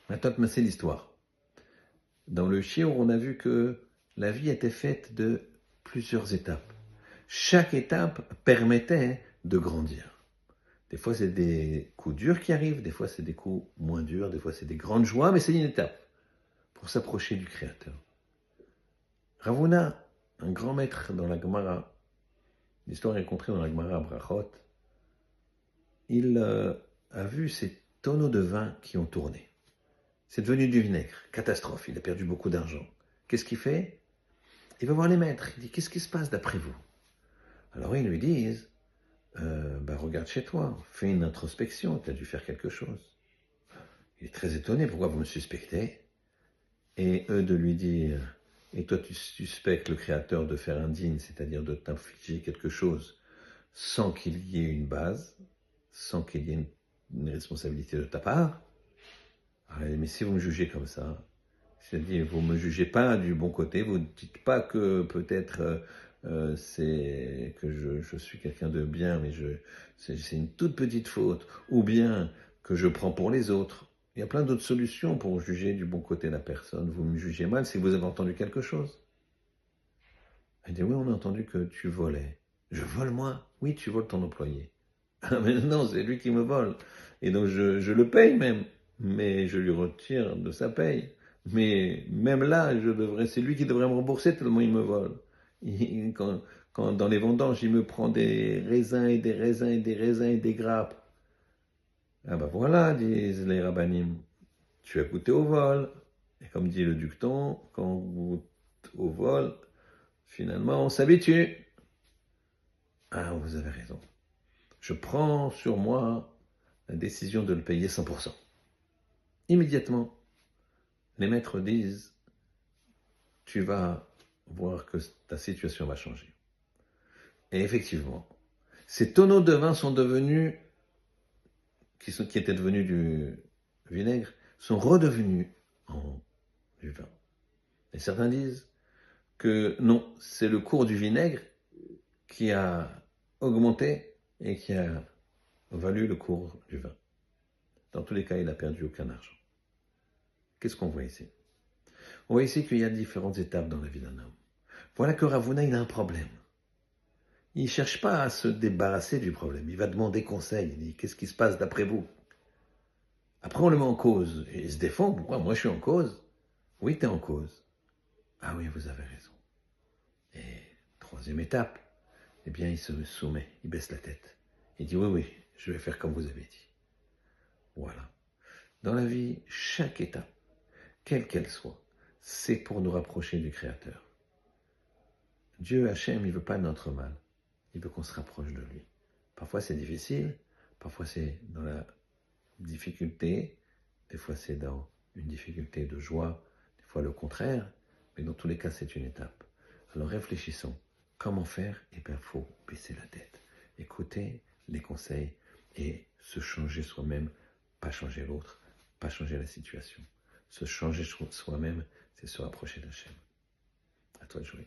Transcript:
Maintenant, c'est l'histoire. Dans le shiur, on a vu que la vie était faite de plusieurs étapes. Chaque étape permettait de grandir. Des fois, c'est des coups durs qui arrivent, des fois, c'est des coups moins durs, des fois, c'est des grandes joies, mais c'est une étape pour s'approcher du Créateur. Ravuna, un grand maître dans la Gemara, l'histoire est rencontrée dans la Gemara Brachot, il a vu ces tonneaux de vin qui ont tourné. C'est devenu du vinaigre, catastrophe, il a perdu beaucoup d'argent. Qu'est-ce qu'il fait? Il va voir les maîtres, il dit, qu'est-ce qui se passe d'après vous? Alors ils lui disent, regarde chez toi, fais une introspection, tu as dû faire quelque chose. Il est très étonné, pourquoi vous me suspectez? Et eux de lui dire, et toi tu suspectes le Créateur de faire indigne, c'est-à-dire de t'infliger quelque chose sans qu'il y ait une base, sans qu'il y ait une responsabilité de ta part. Mais si vous me jugez comme ça, c'est-à-dire vous ne me jugez pas du bon côté, vous ne dites pas que peut-être c'est que je suis quelqu'un de bien, mais c'est une toute petite faute, ou bien que je prends pour les autres. Il y a plein d'autres solutions pour juger du bon côté la personne. Vous me jugez mal si vous avez entendu quelque chose. Elle dit, oui, on a entendu que tu volais. Je vole moi? Oui, tu voles ton employé. Ah mais non, c'est lui qui me vole. Et donc je le paye même, mais je lui retire de sa paye. Mais même là, c'est lui qui devrait me rembourser tellement il me vole. Quand dans les vendanges, il me prend des raisins et des raisins et des raisins et des grappes. Ah ben voilà, disent les rabbinim, tu as goûté au vol. Et comme dit le dicton, quand on goûte au vol, finalement on s'habitue. Ah, vous avez raison. Je prends sur moi la décision de le payer 100%. Immédiatement, les maîtres disent, tu vas voir que ta situation va changer. Et effectivement, ces tonneaux de vin sont devenus, qui étaient devenus du vinaigre, sont redevenus du vin. Et certains disent que non, c'est le cours du vinaigre qui a augmenté et qui a valu le cours du vin. Dans tous les cas, il n'a perdu aucun argent. Qu'est-ce qu'on voit ici? On voit ici qu'il y a différentes étapes dans la vie d'un homme. Voilà que Ravuna, il a un problème. Il ne cherche pas à se débarrasser du problème. Il va demander conseil. Il dit, qu'est-ce qui se passe d'après vous? Après, on le met en cause. Et il se défend. Pourquoi? Moi, je suis en cause. Oui, tu es en cause. Ah oui, vous avez raison. Et troisième étape, eh bien, il se soumet. Il baisse la tête. Il dit, oui, oui, je vais faire comme vous avez dit. Voilà. Dans la vie, chaque étape, quelle qu'elle soit, c'est pour nous rapprocher du Créateur. Dieu, Hachem, il ne veut pas notre mal. Il veut qu'on se rapproche de lui. Parfois c'est difficile, parfois c'est dans la difficulté, des fois c'est dans une difficulté de joie, des fois le contraire, mais dans tous les cas c'est une étape. Alors réfléchissons, comment faire? Eh bien, il faut baisser la tête, écouter les conseils et se changer soi-même, pas changer l'autre, pas changer la situation. Se changer soi-même, c'est se rapprocher d'Hachem. À toi de jouer.